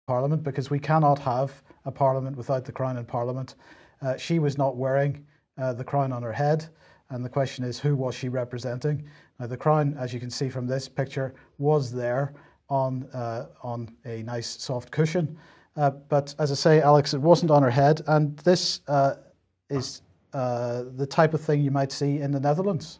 Parliament, because we cannot have a Parliament without the crown in Parliament. She was not wearing the crown on her head, and the question is, who was she representing? Now, the crown, as you can see from this picture, was there on a nice soft cushion, but as I say, Alex, it wasn't on her head, and this is the type of thing you might see in the Netherlands.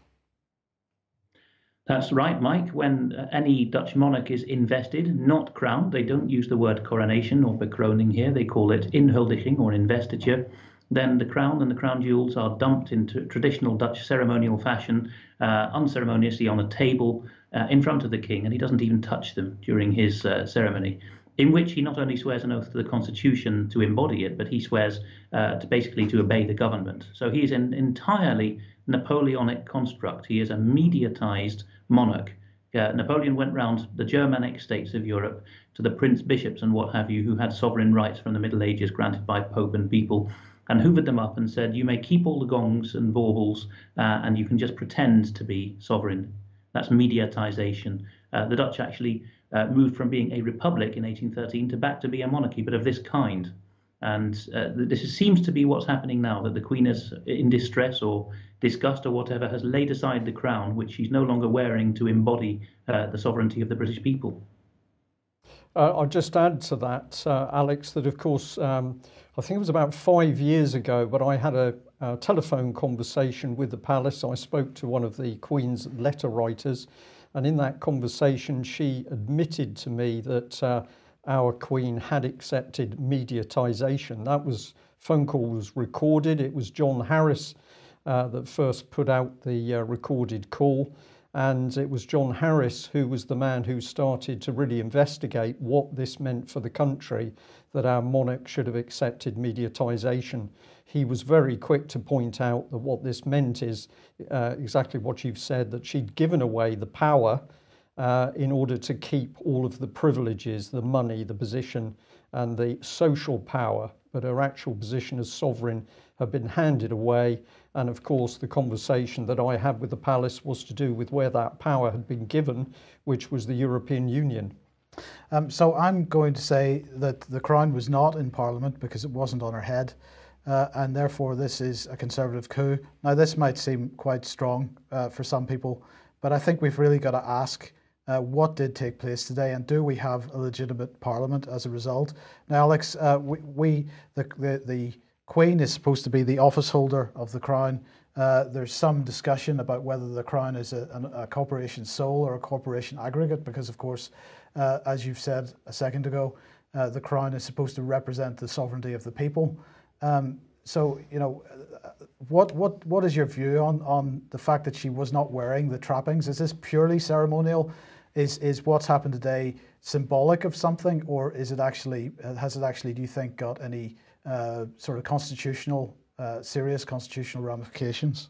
That's right, Mike. When any Dutch monarch is invested, not crowned, they don't use the word coronation or bekroning here, they call it inhuldiging or investiture, then the crown and the crown jewels are dumped into traditional Dutch ceremonial fashion, unceremoniously on a table in front of the king, and he doesn't even touch them during his ceremony, in which he not only swears an oath to the constitution to embody it, but he swears to obey the government. So he is an entirely Napoleonic construct. He is a mediatized monarch. Napoleon went round the Germanic states of Europe to the prince bishops and what have you, who had sovereign rights from the Middle Ages granted by Pope and people, and hoovered them up and said, you may keep all the gongs and baubles, and you can just pretend to be sovereign. That's mediatization. The Dutch actually moved from being a republic in 1813 to back to be a monarchy, but of this kind. And this seems to be what's happening now, that the Queen is in distress or disgust or whatever, has laid aside the crown, which she's no longer wearing to embody the sovereignty of the British people. I'll just add to that, Alex, that of course, I think it was about 5 years ago, but I had a telephone conversation with the palace. I spoke to one of the Queen's letter writers, and in that conversation, she admitted to me that our Queen had accepted mediatization. That phone call was recorded. It was John Harris that first put out the recorded call. And it was John Harris who was the man who started to really investigate what this meant for the country, that our monarch should have accepted mediatization. He was very quick to point out that what this meant is exactly what you've said, that she'd given away the power in order to keep all of the privileges, the money, the position, and the social power, but her actual position as sovereign had been handed away. And of course, the conversation that I had with the palace was to do with where that power had been given, which was the European Union. So I'm going to say that the crown was not in Parliament because it wasn't on her head, and therefore this is a Conservative coup. Now, this might seem quite strong for some people, but I think we've really got to ask what did take place today, and do we have a legitimate Parliament as a result? Now, Alex, the Queen is supposed to be the office holder of the crown. There's some discussion about whether the crown is a corporation sole or a corporation aggregate, because of course, as you've said a second ago, the crown is supposed to represent the sovereignty of the people. So, you know, what is your view on the fact that she was not wearing the trappings? Is this purely ceremonial? Is what's happened today symbolic of something, or is it actually, has it actually, do you think, got any sort of constitutional, serious constitutional ramifications?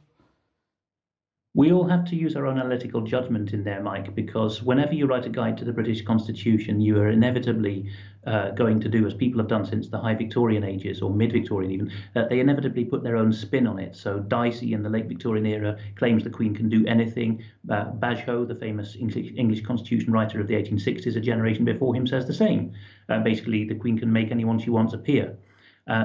We all have to use our own analytical judgment in there, Mike, because whenever you write a guide to the British Constitution, you are inevitably going to do, as people have done since the High Victorian ages, or mid-Victorian even, they inevitably put their own spin on it. So Dicey in the late Victorian era claims the Queen can do anything. Bagehot, the famous English Constitution writer of the 1860s, a generation before him, says the same. Basically, the Queen can make anyone she wants appear.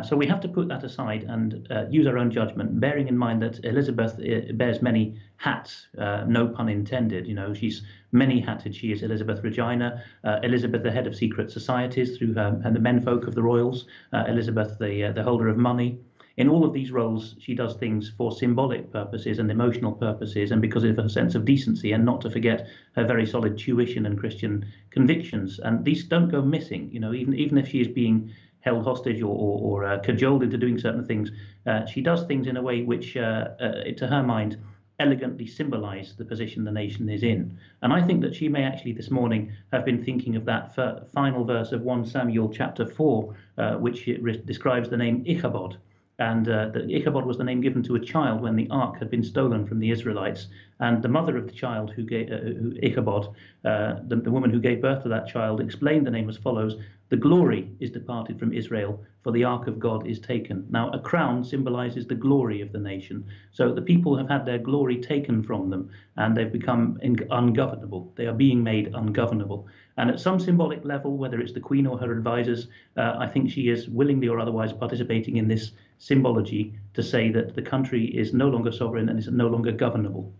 So we have to put that aside and use our own judgment, bearing in mind that Elizabeth bears many hats, no pun intended. You know, she's many-hatted. She is Elizabeth Regina, Elizabeth, the head of secret societies through her and the menfolk of the royals, Elizabeth, the holder of money. In all of these roles, she does things for symbolic purposes and emotional purposes, and because of her sense of decency, and not to forget her very solid tuition and Christian convictions. And these don't go missing. You know, even if she is being held hostage or cajoled into doing certain things, she does things in a way which, to her mind, elegantly symbolize the position the nation is in. And I think that she may actually this morning have been thinking of that final verse of 1 Samuel chapter 4, which describes the name Ichabod. And Ichabod was the name given to a child when the ark had been stolen from the Israelites. And the mother of the child Ichabod, the woman who gave birth to that child, explained the name as follows: "The glory is departed from Israel, for the ark of God is taken." Now, a crown symbolizes the glory of the nation. So the people have had their glory taken from them, and they've become ungovernable. They are being made ungovernable. And at some symbolic level, whether it's the Queen or her advisors, I think she is willingly or otherwise participating in this symbology to say that the country is no longer sovereign and is no longer governable.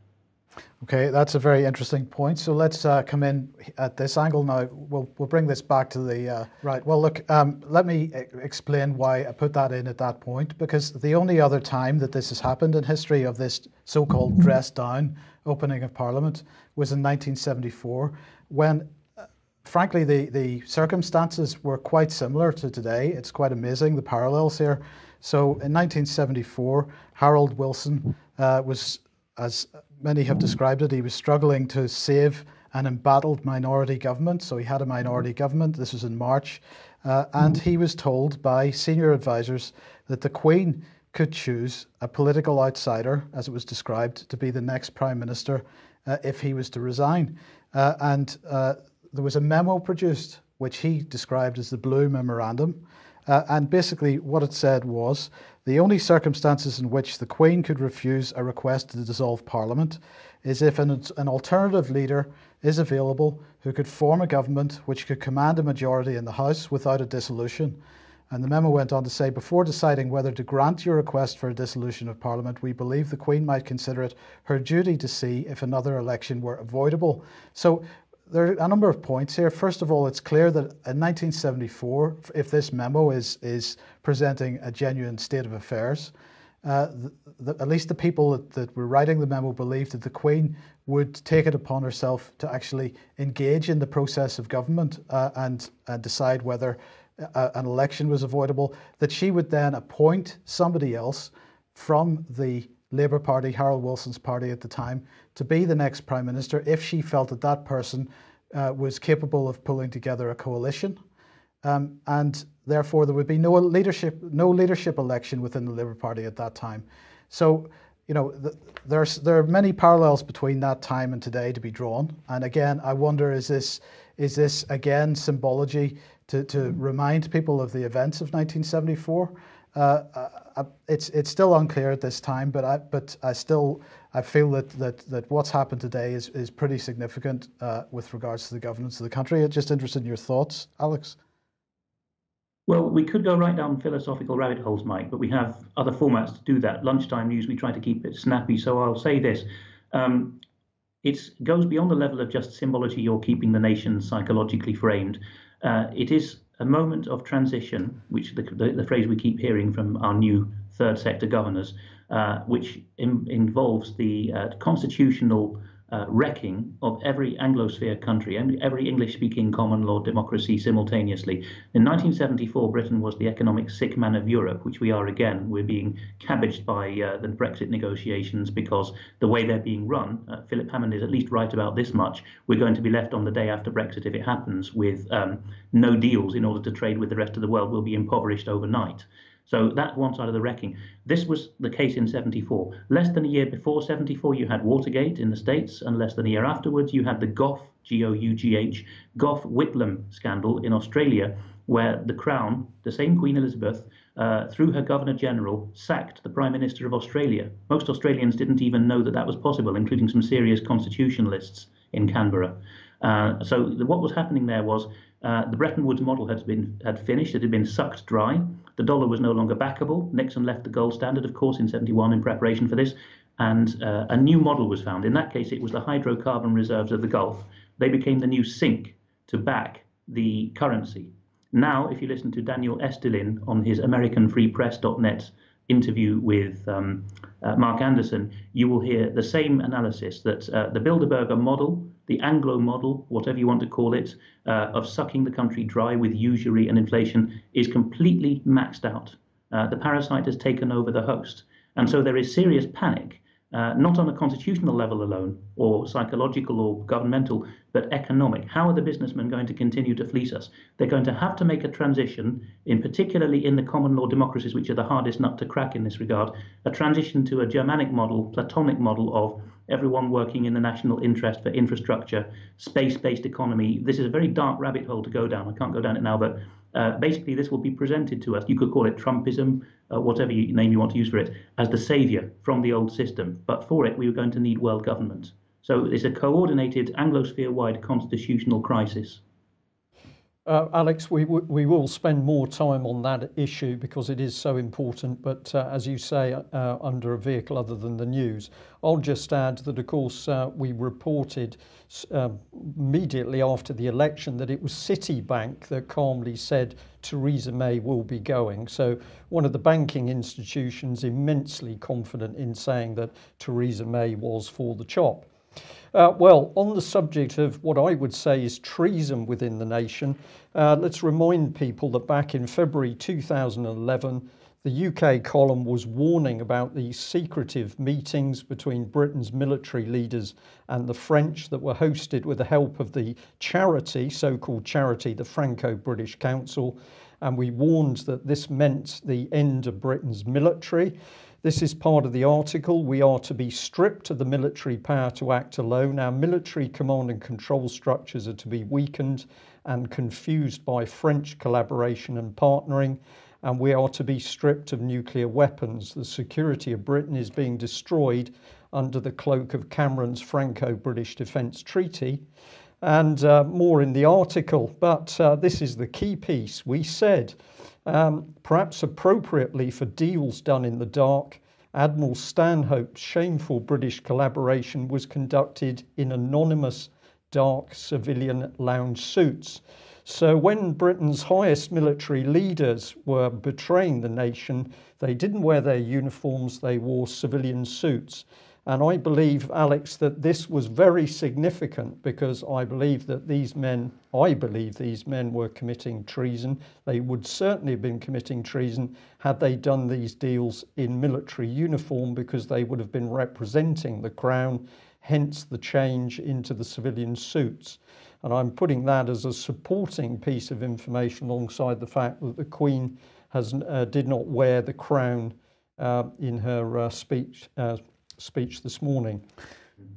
Okay, that's a very interesting point. So let's come in at this angle now. We'll bring this back to the right. Well, look, let me explain why I put that in at that point, because the only other time that this has happened in history of this so-called dressed down opening of Parliament was in 1974, when frankly the circumstances were quite similar to today. It's quite amazing, the parallels here. So in 1974, Harold Wilson was, as many have described it, he was struggling to save an embattled minority government. So he had a minority government. This was in March. And he was told by senior advisors that the Queen could choose a political outsider, as it was described, to be the next Prime Minister if he was to resign. And there was a memo produced, which he described as the Blue Memorandum. And basically what it said was, the only circumstances in which the Queen could refuse a request to dissolve Parliament is if an alternative leader is available who could form a government which could command a majority in the House without a dissolution. And the memo went on to say, before deciding whether to grant your request for a dissolution of Parliament, we believe the Queen might consider it her duty to see if another election were avoidable. So there are a number of points here. First of all, it's clear that in 1974, if this memo is presenting a genuine state of affairs, at least the people that were writing the memo believed that the Queen would take it upon herself to actually engage in the process of government and decide whether an election was avoidable, that she would then appoint somebody else from the Labour Party, Harold Wilson's party at the time, to be the next Prime Minister if she felt that that person was capable of pulling together a coalition. And therefore there would be no leadership election within the Labour Party at that time. So, you know, there are many parallels between that time and today to be drawn. And again, I wonder, is this again symbology to remind people of the events of 1974? It's still unclear at this time, but I feel that what's happened today is pretty significant with regards to the governance of the country. I'm just interested in your thoughts, Alex. Well, we could go right down philosophical rabbit holes, Mike, but we have other formats to do that. Lunchtime news, we try to keep it snappy, so I'll say this. It goes beyond the level of just symbology or keeping the nation psychologically framed. It is a moment of transition, which the phrase we keep hearing from our new third sector governors, which involves the constitutional wrecking of every Anglosphere country, every English-speaking common law democracy simultaneously. In 1974, Britain was the economic sick man of Europe, which we are again. We're being cabbaged by the Brexit negotiations because the way they're being run, Philip Hammond is at least right about this much, we're going to be left on the day after Brexit, if it happens, with no deals in order to trade with the rest of the world. We'll be impoverished overnight. So that's one side of the wrecking. This was the case in 74. Less than a year before 74, you had Watergate in the States, and less than a year afterwards, you had the Gough, G-O-U-G-H, Gough-Whitlam scandal in Australia, where the Crown, the same Queen Elizabeth, through her Governor-General, sacked the Prime Minister of Australia. Most Australians didn't even know that that was possible, including some serious constitutionalists in Canberra. So what was happening there was the Bretton Woods model had finished. It had been sucked dry. The dollar was no longer backable. Nixon left the gold standard, of course, in 71 in preparation for this. And a new model was found. In that case, it was the hydrocarbon reserves of the Gulf. They became the new sink to back the currency. Now, if you listen to Daniel Estelin on his AmericanFreePress.net interview with Mark Anderson, you will hear the same analysis that the Bilderberger model, the Anglo model, whatever you want to call it, of sucking the country dry with usury and inflation is completely maxed out. The parasite has taken over the host. And so there is serious panic, not on a constitutional level alone, or psychological or governmental, but economic. How are the businessmen going to continue to fleece us? They're going to have to make a transition, particularly in the common law democracies, which are the hardest nut to crack in this regard, a transition to a Germanic model, Platonic model of everyone working in the national interest for infrastructure, space-based economy. This is a very dark rabbit hole to go down. I can't go down it now, but basically this will be presented to us. You could call it Trumpism, whatever name you want to use for it, as the savior from the old system. But for it, we were going to need world government. So it's a coordinated Anglosphere-wide constitutional crisis. Alex, we will spend more time on that issue because it is so important, but as you say, under a vehicle other than the news. I'll just add that, of course, we reported immediately after the election that it was Citibank that calmly said Theresa May will be going. So one of the banking institutions immensely confident in saying that Theresa May was for the chop. Well, on the subject of what I would say is treason within the nation, let's remind people that back in February 2011, the UK column was warning about the secretive meetings between Britain's military leaders and the French that were hosted with the help of the charity, so-called charity, the Franco-British Council. And we warned that this meant the end of Britain's military. This is part of the article. We are to be stripped of the military power to act alone. Our military command and control structures are to be weakened and confused by French collaboration and partnering. And we are to be stripped of nuclear weapons. The security of Britain is being destroyed under the cloak of Cameron's Franco-British Defence Treaty. And more in the article, but this is the key piece. We said, perhaps appropriately for deals done in the dark, Admiral Stanhope's shameful British collaboration was conducted in anonymous dark civilian lounge suits. So when Britain's highest military leaders were betraying the nation, they didn't wear their uniforms, they wore civilian suits. And I believe, Alex, that this was very significant because I believe these men were committing treason. They would certainly have been committing treason had they done these deals in military uniform because they would have been representing the Crown, hence the change into the civilian suits. And I'm putting that as a supporting piece of information alongside the fact that the Queen did not wear the crown in her speech this morning.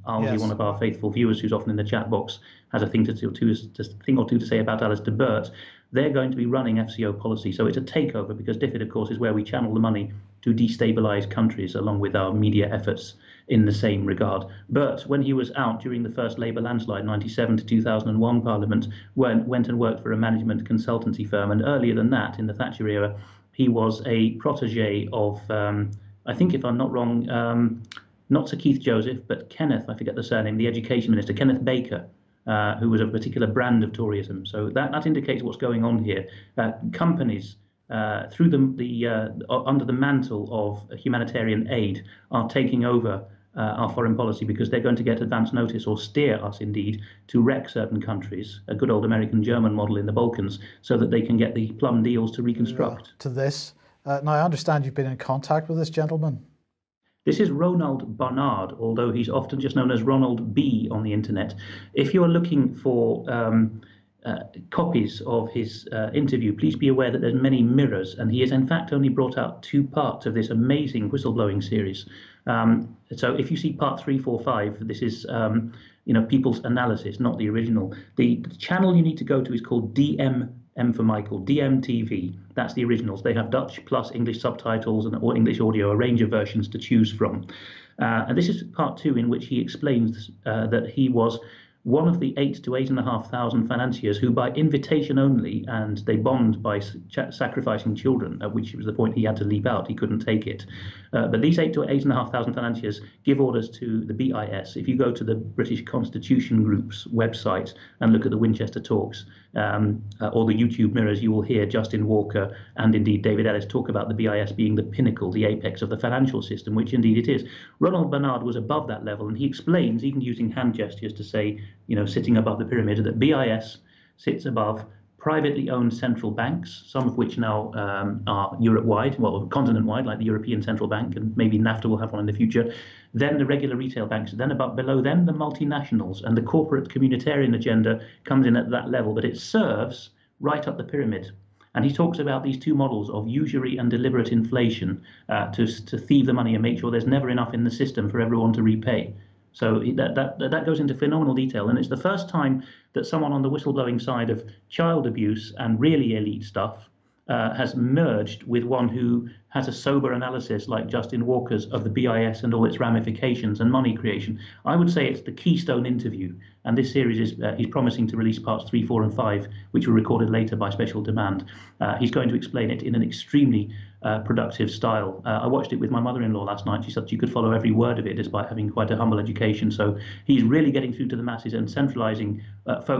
Arlesy, yes. One of our faithful viewers who's often in the chat box, has a thing or two to say about Alistair Burt. They're going to be running FCO policy, so it's a takeover because DFID, of course, is where we channel the money to destabilise countries along with our media efforts in the same regard. Burt, when he was out during the first Labour landslide, 97 to 2001 Parliament, went and worked for a management consultancy firm, and earlier than that, in the Thatcher era, he was a protege of, I think if I'm not wrong, not Sir Keith Joseph, but Kenneth, I forget the surname, the education minister, Kenneth Baker, who was a particular brand of Toryism. So that indicates what's going on here. Companies, through under the mantle of humanitarian aid, are taking over our foreign policy because they're going to get advance notice or steer us, indeed, to wreck certain countries, a good old American-German model in the Balkans, so that they can get the plum deals to reconstruct. To this. Now, I understand you've been in contact with this gentleman. This is Ronald Barnard, although he's often just known as Ronald B on the internet. If you're looking for copies of his interview, please be aware that there's many mirrors, and he has in fact only brought out 2 parts of this amazing whistleblowing series. So if you see part 3, 4, 5, this is people's analysis, not the original. The channel you need to go to is called M for Michael, DMTV. That's the originals. They have Dutch plus English subtitles or English audio, a range of versions to choose from. And this is part 2, in which he explains that he was one of the 8,000 to 8,500 financiers who, by invitation only, and they bond by sacrificing children, at which was the point he had to leap out, he couldn't take it. But these 8,000 to 8,500 financiers give orders to the BIS. If you go to the British Constitution Group's website and look at the Winchester talks, or the YouTube mirrors, you will hear Justin Walker and indeed David Ellis talk about the BIS being the pinnacle, the apex of the financial system, which indeed it is. Ronald Barnard was above that level, and he explains, even using hand gestures to say, sitting above the pyramid, that BIS sits above privately owned central banks, some of which now are Europe-wide, well, continent-wide, like the European Central Bank, and maybe NAFTA will have one in the future, then the regular retail banks, then below them the multinationals, and the corporate communitarian agenda comes in at that level, but it serves right up the pyramid. And he talks about these 2 models of usury and deliberate inflation to thieve the money and make sure there's never enough in the system for everyone to repay. So that goes into phenomenal detail, and it's the first time that someone on the whistleblowing side of child abuse and really elite stuff has merged with one who has a sober analysis like Justin Walker's of the BIS and all its ramifications and money creation. I would say it's the keystone interview, and this series is he's promising to release parts 3, 4, and 5, which were recorded later by special demand. He's going to explain it in an extremely productive style. I watched it with my mother-in-law last night. She said she could follow every word of it despite having quite a humble education. So he's really getting through to the masses and centralising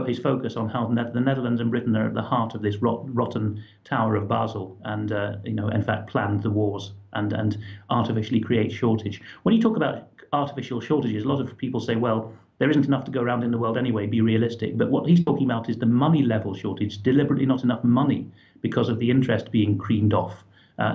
his focus on how the Netherlands and Britain are at the heart of this rotten Tower of Basel, and in fact planned the wars and artificially create shortage. When you talk about artificial shortages, a lot of people say, well, there isn't enough to go around in the world anyway, be realistic. But what he's talking about is the money level shortage, deliberately not enough money because of the interest being creamed off.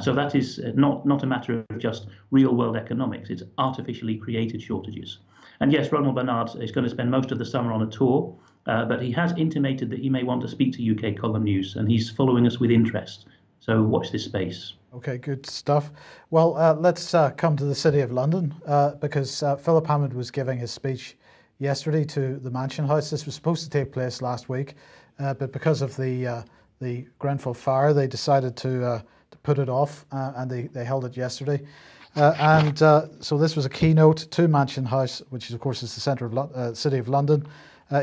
So that is not a matter of just real world economics, it's artificially created shortages. And yes, Ronald Bernard is going to spend most of the summer on a tour, but he has intimated that he may want to speak to UK Column News, and he's following us with interest. So watch this space. Okay, good stuff. Well, let's come to the City of London, because Philip Hammond was giving his speech yesterday to the Mansion House. This was supposed to take place last week, but because of the Grenfell fire, they decided to put it off, and they held it yesterday. So this was a keynote to Mansion House, which of course is the centre of City of London.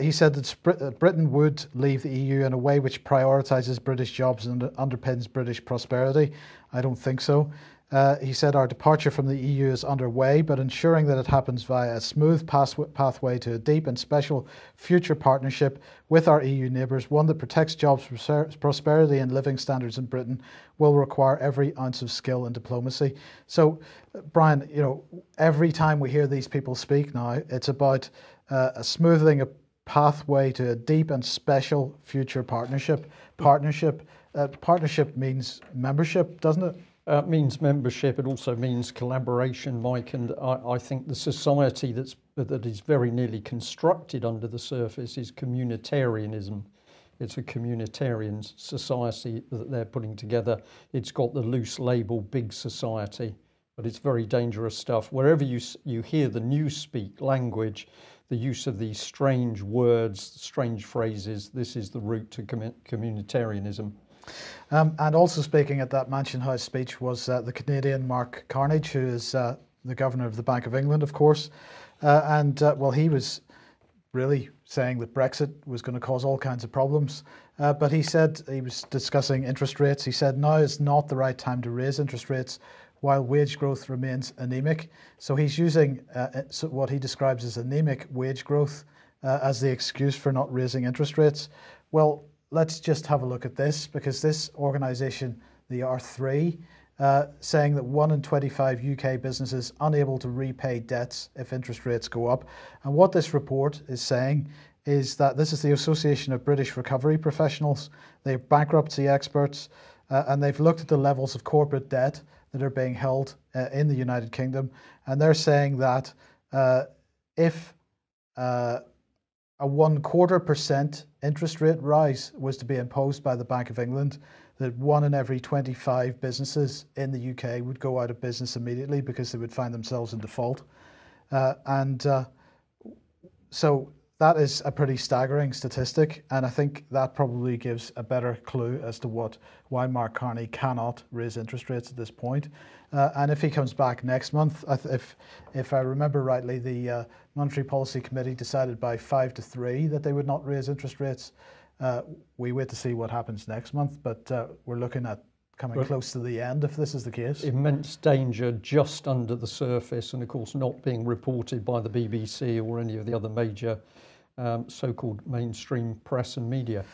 He said that Britain would leave the EU in a way which prioritises British jobs and underpins British prosperity. I don't think so. He said our departure from the EU is underway, but ensuring that it happens via a smooth pathway to a deep and special future partnership with our EU neighbours, one that protects jobs, prosperity and living standards in Britain, will require every ounce of skill and diplomacy. So, Brian, every time we hear these people speak now, it's about smoothing a pathway to a deep and special future partnership. Partnership means membership, doesn't it? It means membership. It also means collaboration, Mike. And I think the society that is very nearly constructed under the surface is communitarianism. It's a communitarian society that they're putting together. It's got the loose label big society, but it's very dangerous stuff. Wherever you hear the newspeak language, the use of these strange words, strange phrases, this is the route to communitarianism. And also speaking at that Mansion House speech was the Canadian Mark Carnage, who is the Governor of the Bank of England, of course. He was really saying that Brexit was going to cause all kinds of problems. But he said, he was discussing interest rates. He said, now is not the right time to raise interest rates while wage growth remains anemic. So he's using what he describes as anemic wage growth as the excuse for not raising interest rates. Well, let's just have a look at this, because this organisation, the R3, saying that 1 in 25 UK businesses unable to repay debts if interest rates go up. And what this report is saying is that this is the Association of British Recovery Professionals. They're bankruptcy experts, and they've looked at the levels of corporate debt that are being held in the United Kingdom. And they're saying that if a 0.25% interest rate rise was to be imposed by the Bank of England, that 1 in every 25 businesses in the UK would go out of business immediately because they would find themselves in default. So that is a pretty staggering statistic, and I think that probably gives a better clue as to why Mark Carney cannot raise interest rates at this point. And if he comes back next month, if I remember rightly, the Monetary Policy Committee decided by 5-3 that they would not raise interest rates. We wait to see what happens next month, but we're looking at coming close to the end if this is the case. Immense danger just under the surface, and of course not being reported by the BBC or any of the other major so-called mainstream press and media.